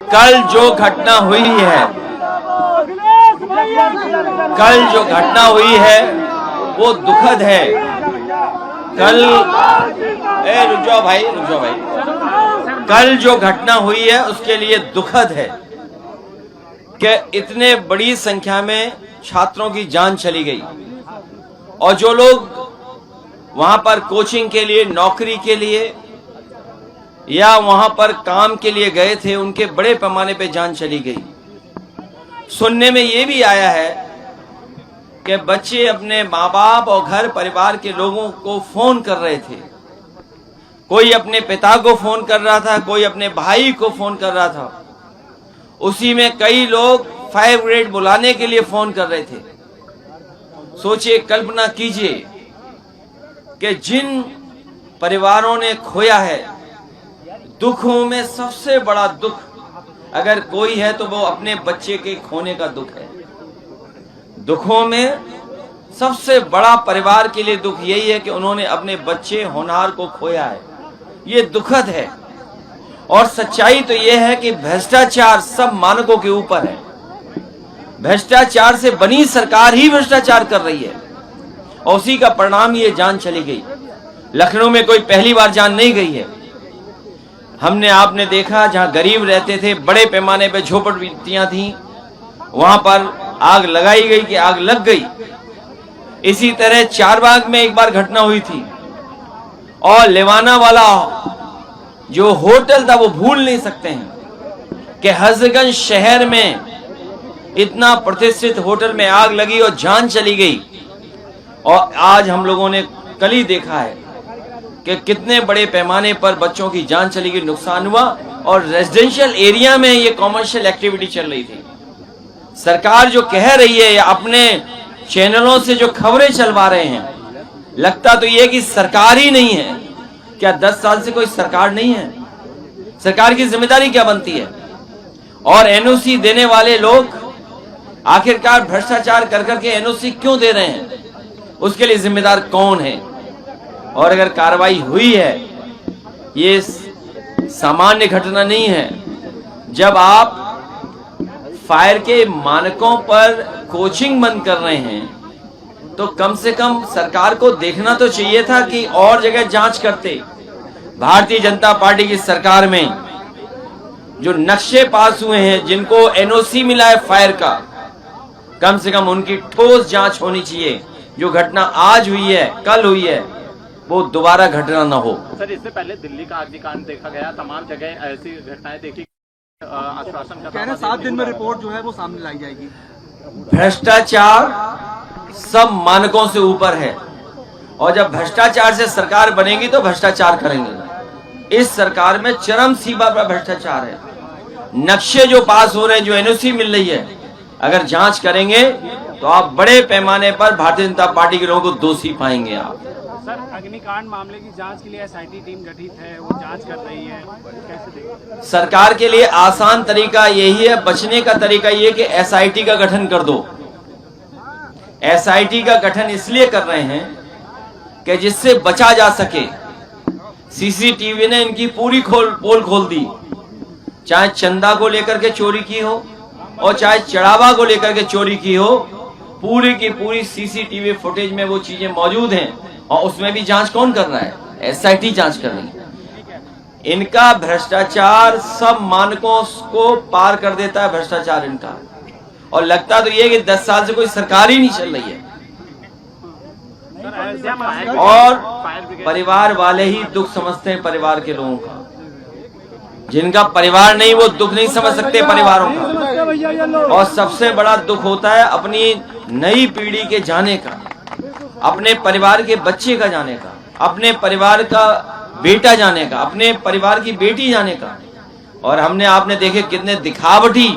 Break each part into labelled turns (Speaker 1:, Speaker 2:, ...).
Speaker 1: कल जो घटना हुई है वो दुखद है। रुक जाओ भाई। कल जो घटना हुई है उसके लिए दुखद है कि इतने बड़ी संख्या में छात्रों की जान चली गई और जो लोग वहां पर कोचिंग के लिए, नौकरी के लिए या वहां पर काम के लिए गए थे, उनके बड़े पैमाने पे जान चली गई। सुनने में ये भी आया है कि बच्चे अपने माँ बाप और घर परिवार के लोगों को फोन कर रहे थे। कोई अपने पिता को फोन कर रहा था, कोई अपने भाई को फोन कर रहा था। उसी में कई लोग फायर ब्रिगेड बुलाने के लिए फोन कर रहे थे। सोचिए, कल्पना कीजिए कि जिन परिवारों ने खोया है, दुखों में सबसे बड़ा दुख अगर कोई है तो वो अपने बच्चे के खोने का दुख है। दुखों में सबसे बड़ा परिवार के लिए दुख यही है कि उन्होंने अपने बच्चे होनहार को खोया है। ये दुखद है और सच्चाई तो ये है कि भ्रष्टाचार सब मानकों के ऊपर है। भ्रष्टाचार से बनी सरकार ही भ्रष्टाचार कर रही है और उसी का परिणाम ये जान चली गई। लखनऊ में कोई पहली बार जान नहीं गई है। हमने आपने देखा जहां गरीब रहते थे, बड़े पैमाने पे झोपड़पट्टियां थी, वहां पर आग लगाई गई कि आग लग गई। इसी तरह चारबाग में एक बार घटना हुई थी और लेवाना वाला जो होटल था वो भूल नहीं सकते हैं कि हजरतगंज शहर में इतना प्रतिष्ठित होटल में आग लगी और जान चली गई। और आज हम लोगों ने कल ही देखा है कि कितने बड़े पैमाने पर बच्चों की जान चली गई, नुकसान हुआ। और रेजिडेंशियल एरिया में ये कॉमर्शियल एक्टिविटी चल रही थी। सरकार जो कह रही है या अपने चैनलों से जो खबरें चलवा रहे हैं, लगता तो ये कि सरकार ही नहीं है। क्या 10 साल से कोई सरकार नहीं है? सरकार की जिम्मेदारी क्या बनती है? और एनओसी देने वाले लोग आखिरकार भ्रष्टाचार कर करके एनओसी क्यों दे रहे हैं? उसके लिए जिम्मेदार कौन है? और अगर कार्रवाई हुई है, ये सामान्य घटना नहीं है। जब आप फायर के मानकों पर कोचिंग बंद कर रहे हैं तो कम से कम सरकार को देखना तो चाहिए था कि और जगह जांच करते। भारतीय जनता पार्टी की सरकार में जो नक्शे पास हुए हैं, जिनको एनओसी मिला है फायर का, कम से कम उनकी ठोस जांच होनी चाहिए। जो घटना आज हुई है, कल हुई है, वो दोबारा घटना न हो।
Speaker 2: सर, इससे पहले दिल्ली का अग्निकांड देखा गया, तमाम जगह ऐसी घटनाएं देखी। आश्वासन का
Speaker 3: 7 दिन में रिपोर्ट जो है वो सामने लाई जाएगी।
Speaker 1: भ्रष्टाचार सब मानकों से ऊपर है और जब भ्रष्टाचार से सरकार बनेगी तो भ्रष्टाचार करेंगे। इस सरकार में चरम सीमा पर भ्रष्टाचार है। नक्शे जो पास हो रहे हैं, जो एनओसी मिल रही है, अगर जांच करेंगे तो आप बड़े पैमाने पर भारतीय जनता पार्टी के लोगों को दोषी पाएंगे। आप
Speaker 4: सर, अग्निकांड मामले की जांच के लिए एसआईटी टीम गठित है, वो जांच कर रही है, कैसे देखें?
Speaker 1: सरकार के लिए आसान तरीका यही है, बचने का तरीका ये कि एसआईटी का गठन कर दो। एसआईटी का गठन इसलिए कर रहे हैं कि जिससे बचा जा सके। सीसीटीवी ने इनकी पूरी पोल खोल दी, चाहे चंदा को लेकर के चोरी की हो और चाहे चढ़ावा को लेकर के चोरी की हो। पूरी की पूरी सीसीटीवी फुटेज में वो चीजें मौजूद हैं और उसमें भी जांच कौन कर रहा है? एसआईटी जांच कर रही है। इनका भ्रष्टाचार सब मानकों को पार कर देता है भ्रष्टाचार इनका। और लगता तो ये कि 10 साल से कोई सरकार ही नहीं चल रही है और परिवार वाले ही दुख समझते हैं परिवार के लोगों का। जिनका परिवार नहीं वो दुख नहीं समझ सकते परिवारों का। और सबसे बड़ा दुख होता है अपनी नई पीढ़ी के जाने का, अपने परिवार के बच्चे का जाने का, अपने परिवार का बेटा जाने का, अपने परिवार की बेटी जाने का। और हमने आपने देखे कितने दिखावटी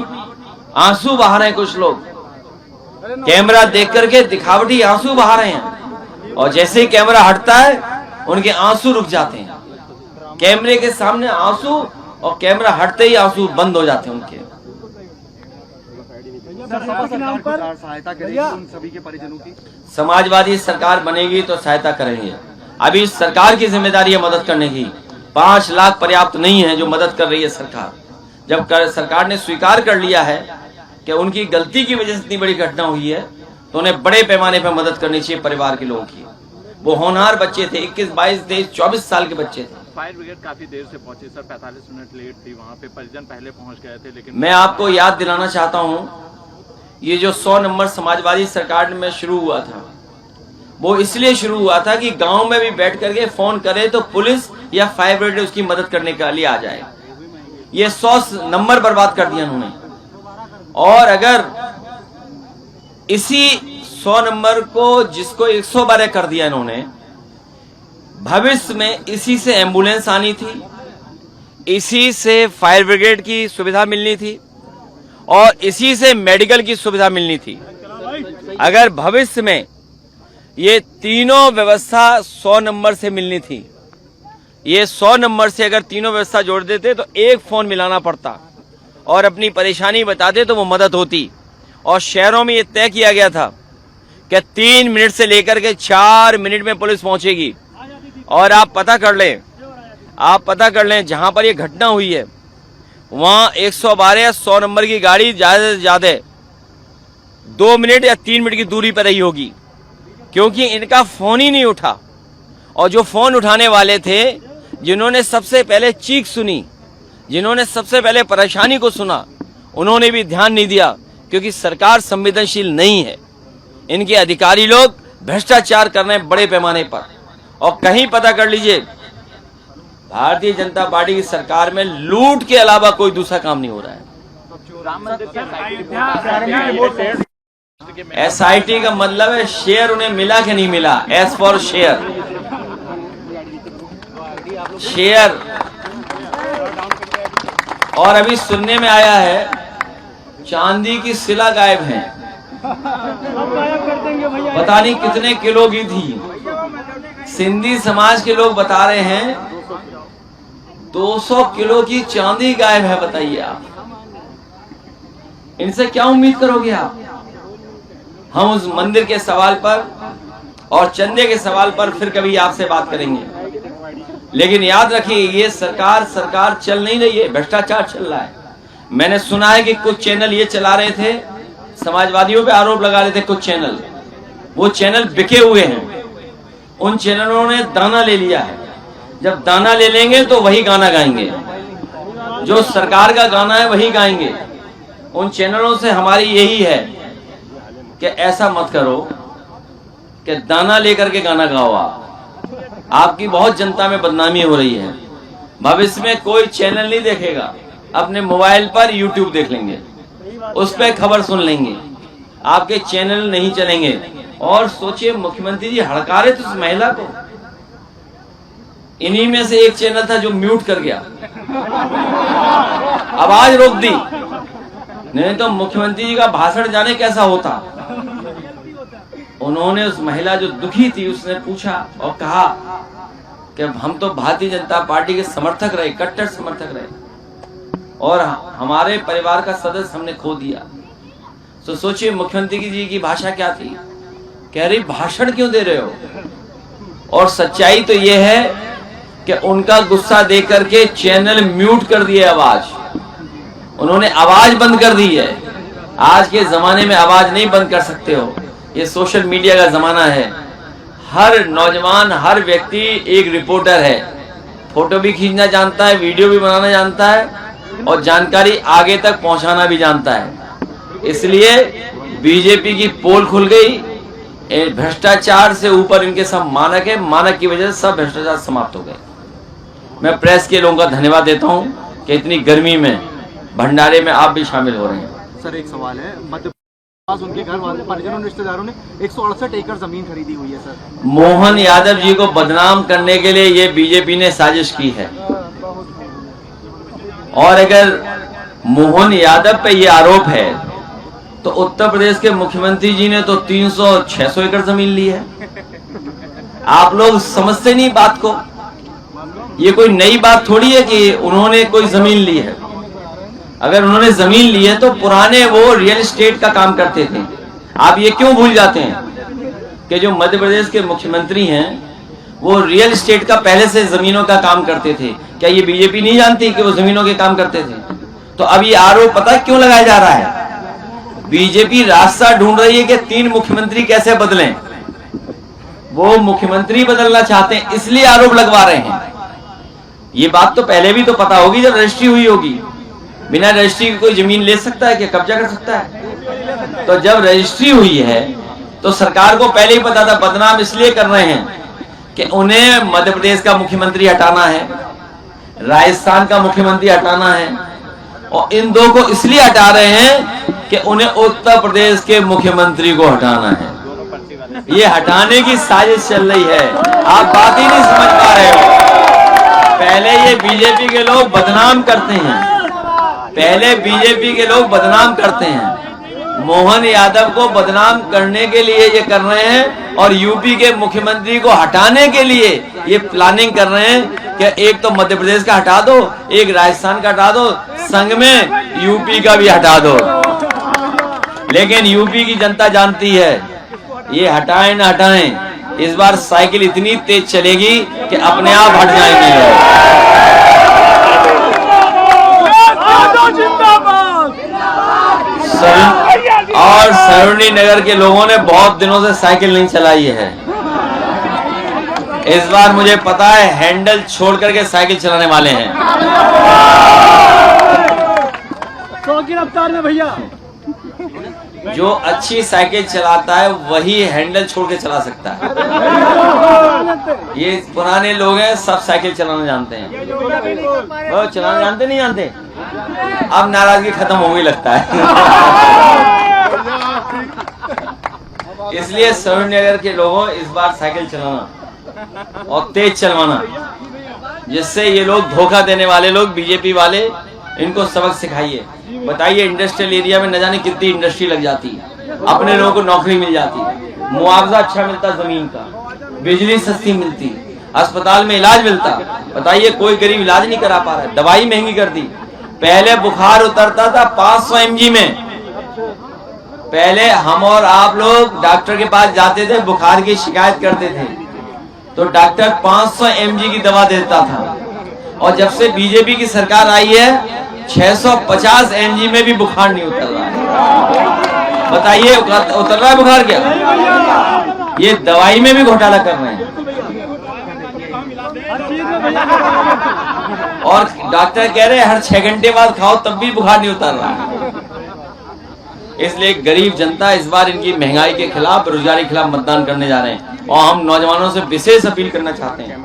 Speaker 1: आंसू बहा रहे हैं कुछ लोग। कैमरा देख करके दिखावटी आंसू बहा रहे हैं और जैसे ही कैमरा हटता है उनके आंसू रुक जाते हैं। कैमरे के सामने आंसू और कैमरा हटते ही आंसू बंद हो जाते हैं उनके।
Speaker 3: सहायता करेगी उन सभी के परिजनों की।
Speaker 1: समाजवादी सरकार बनेगी तो सहायता करेंगे। अभी सरकार की जिम्मेदारी है मदद करने की। 5 लाख पर्याप्त नहीं है जो मदद कर रही है सरकार। जब सरकार ने स्वीकार कर लिया है कि उनकी गलती की वजह से इतनी बड़ी घटना हुई है, तो उन्हें बड़े पैमाने पर मदद करनी चाहिए परिवार के लोगों की। वो होनहार बच्चे थे, 21, 22, 23, 24 साल के बच्चे थे।
Speaker 2: फायर ब्रिगेड काफी देर से पहुंची सर, 45 मिनट लेट थी वहां पे, परिजन पहले पहुंच गए थे। लेकिन
Speaker 1: मैं आपको याद दिलाना चाहता हूं, ये जो 100 नंबर समाजवादी सरकार में शुरू हुआ था, वो इसलिए शुरू हुआ था कि गांव में भी बैठ करके फोन करे तो पुलिस या फायर ब्रिगेड उसकी मदद करने के लिए आ जाए। ये 100 नंबर बर्बाद कर दिया उन्होंने। और अगर इसी 100 नंबर को जिसको 112 कर दिया इन्होंने, भविष्य में इसी से एम्बुलेंस आनी थी, इसी से फायर ब्रिगेड की सुविधा मिलनी थी और इसी से मेडिकल की सुविधा मिलनी थी। अगर भविष्य में ये तीनों व्यवस्था 100 नंबर से मिलनी थी, ये 100 नंबर से अगर तीनों व्यवस्था जोड़ देते तो एक फोन मिलाना पड़ता और अपनी परेशानी बताते तो वो मदद होती। और शहरों में ये तय किया गया था कि 3 मिनट से लेकर के 4 मिनट में पुलिस पहुंचेगी। और आप पता कर लें जहां पर ये घटना हुई है वहां 112 या 100 नंबर की गाड़ी ज्यादा से ज्यादा 2 मिनट या 3 मिनट की दूरी पर रही होगी, क्योंकि इनका फोन ही नहीं उठा। और जो फोन उठाने वाले थे, जिन्होंने सबसे पहले चीख सुनी, जिन्होंने सबसे पहले परेशानी को सुना, उन्होंने भी ध्यान नहीं दिया, क्योंकि सरकार संवेदनशील नहीं है। इनके अधिकारी लोग भ्रष्टाचार कर रहे हैं बड़े पैमाने पर। और कहीं पता कर लीजिए, भारतीय जनता पार्टी की सरकार में लूट के अलावा कोई दूसरा काम नहीं हो रहा है।
Speaker 2: राम मंदिर की
Speaker 1: SIT का मतलब है शेयर उन्हें मिला कि नहीं मिला, एस फॉर शेयर। और अभी सुनने में आया है चांदी की सिला गायब है, पता नहीं कितने किलो की थी। सिंधी समाज के लोग बता रहे हैं 200 किलो की चांदी गायब है। बताइए आप, इनसे क्या उम्मीद करोगे आप? हम उस मंदिर के सवाल पर और चंदे के सवाल पर फिर कभी आपसे बात करेंगे। लेकिन याद रखिए, ये सरकार चल नहीं रही है, भ्रष्टाचार चल रहा है। मैंने सुना है कि कुछ चैनल ये चला रहे थे, समाजवादियों पे आरोप लगा रहे थे कुछ चैनल, वो चैनल बिके हुए हैं। उन चैनलों ने दाना ले लिया है। जब दाना ले लेंगे तो वही गाना गाएंगे, जो सरकार का गाना है वही गाएंगे। उन चैनलों से हमारी यही है कि ऐसा मत करो कि दाना लेकर के गाना गाओ। आपकी बहुत जनता में बदनामी हो रही है। भविष्य में कोई चैनल नहीं देखेगा, अपने मोबाइल पर YouTube देख लेंगे, उस पर खबर सुन लेंगे, आपके चैनल नहीं चलेंगे। और सोचिए, मुख्यमंत्री जी हड़कारे तो उस महिला को, इन्हीं में से एक चैनल था जो म्यूट कर गया, आवाज रोक दी, नहीं तो मुख्यमंत्री जी का भाषण जाने कैसा होता। उन्होंने उस महिला जो दुखी थी, उसने पूछा और कहा कि हम तो भारतीय जनता पार्टी के समर्थक रहे, कट्टर समर्थक रहे, और हमारे परिवार का सदस्य हमने खो दिया। तो सोचिए मुख्यमंत्री जी की भाषा क्या थी, कह रही भाषण क्यों दे रहे हो। और सच्चाई तो यह है कि उनका गुस्सा देकर के चैनल म्यूट कर दिए, आवाज उन्होंने आवाज बंद कर दी है। आज के जमाने में आवाज नहीं बंद कर सकते हो, ये सोशल मीडिया का जमाना है। हर नौजवान, हर व्यक्ति एक रिपोर्टर है, फोटो भी खींचना जानता है, वीडियो भी बनाना जानता है और जानकारी आगे तक पहुंचाना भी जानता है। इसलिए बीजेपी की पोल खुल गई। भ्रष्टाचार से ऊपर इनके सब मानक है, मानक की वजह से सब भ्रष्टाचार समाप्त हो गए। मैं प्रेस के लोगों का धन्यवाद देता हूं कि इतनी गर्मी में भंडारे में आप भी शामिल हो रहे हैं।
Speaker 3: सर, एक सवाल है, मध्य प्रदेश उनके घर वालों, परिजनों, रिश्तेदारों ने 168 एकड़ जमीन खरीदी हुई है सर।
Speaker 1: मोहन यादव जी को बदनाम करने के लिए ये बीजेपी ने साजिश की है। और अगर मोहन यादव पे ये आरोप है तो उत्तर प्रदेश के मुख्यमंत्री जी ने तो 300-600 एकड़ जमीन ली है। आप लोग समझते नहीं बात को। ये कोई नई बात थोड़ी है कि उन्होंने कोई जमीन ली है। अगर उन्होंने जमीन ली है तो पुराने वो रियल एस्टेट का काम करते थे। आप ये क्यों भूल जाते हैं कि जो मध्य प्रदेश के मुख्यमंत्री हैं वो रियल एस्टेट का पहले से जमीनों का काम करते थे। क्या ये बीजेपी नहीं जानती कि वो जमीनों के काम करते थे? तो अब ये आरोप पता है क्यों लगाया जा रहा है? बीजेपी रास्ता ढूंढ रही है कि 3 मुख्यमंत्री कैसे बदलें। वो मुख्यमंत्री बदलना चाहते हैं, इसलिए आरोप लगवा रहे हैं। ये बात तो पहले भी तो पता होगी जब रजिस्ट्री हुई होगी। बिना रजिस्ट्री की कोई जमीन ले सकता है, क्या कब्जा कर सकता है? तो जब रजिस्ट्री हुई है तो सरकार को पहले ही पता था। बदनाम इसलिए कर रहे हैं कि उन्हें मध्य प्रदेश का मुख्यमंत्री हटाना है, राजस्थान का मुख्यमंत्री हटाना है, और इन 2 को इसलिए हटा रहे हैं कि उन्हें उत्तर प्रदेश के मुख्यमंत्री को हटाना है। ये हटाने की साजिश चल रही है, आप बात ही नहीं समझ पा रहे हो। पहले ये बीजेपी के लोग बदनाम करते हैं, पहले बीजेपी के लोग बदनाम करते हैं। मोहन यादव को बदनाम करने के लिए ये कर रहे हैं, और यूपी के मुख्यमंत्री को हटाने के लिए ये प्लानिंग कर रहे हैं कि एक तो मध्य प्रदेश का हटा दो, एक राजस्थान का हटा दो, संग में यूपी का भी हटा दो। लेकिन यूपी की जनता जानती है, ये हटाएं ना हटाएं, इस बार साइकिल इतनी तेज चलेगी कि अपने आप हट जाएंगे। और सरोजनी नगर के लोगों ने बहुत दिनों से साइकिल नहीं चलाई है। इस बार मुझे पता है हैंडल छोड़ करके साइकिल चलाने वाले हैं।
Speaker 4: 100 की रफ्तार में भैया।
Speaker 1: जो अच्छी साइकिल चलाता है वही हैंडल छोड़ के चला सकता है। ये पुराने लोग हैं, सब साइकिल चलाना जानते हैं। वो चलाना जानते नहीं जानते? अब नाराजगी खत्म हो गई लगता है। इसलिए सरोजनी नगर के लोगों इस बार साइकिल चलाना और तेज चलवाना, जिससे ये लोग धोखा देने वाले लोग बीजेपी वाले, इनको सबक सिखाइए। बताइए इंडस्ट्रियल एरिया में न जाने कितनी इंडस्ट्री लग जाती, अपने लोगों को नौकरी मिल जाती, मुआवजा अच्छा मिलता, जमीन का, बिजली सस्ती मिलती, अस्पताल में इलाज मिलता। बताइए कोई गरीब इलाज नहीं करा पा रहा है, दवाई महंगी कर दी। पहले बुखार उतरता था 500 mg में। पहले हम और आप लोग डॉक्टर के पास जाते थे, बुखार की शिकायत करते थे तो डॉक्टर 500 mg की दवा देता था। और जब से बीजेपी की सरकार आई है 650 mg में भी बुखार नहीं उतर रहा है। बताइए उतर रहा है बुखार क्या? ये दवाई में भी घोटाला कर रहे हैं। और डॉक्टर कह रहे हैं हर 6 घंटे बाद खाओ तब भी बुखार नहीं उतर रहा है। इसलिए गरीब जनता इस बार इनकी महंगाई के खिलाफ, बेरोजगारी के खिलाफ मतदान करने जा रहे हैं। और हम नौजवानों से विशेष अपील करना चाहते हैं,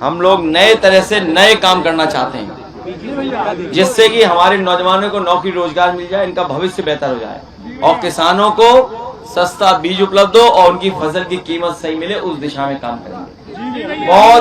Speaker 1: हम लोग नए तरह से नए काम करना चाहते हैं, जिससे कि हमारे नौजवानों को नौकरी रोजगार मिल जाए, इनका भविष्य बेहतर हो जाए, और किसानों को सस्ता बीज उपलब्ध हो और उनकी फसल की कीमत सही मिले, उस दिशा में काम करेंगे। बहुत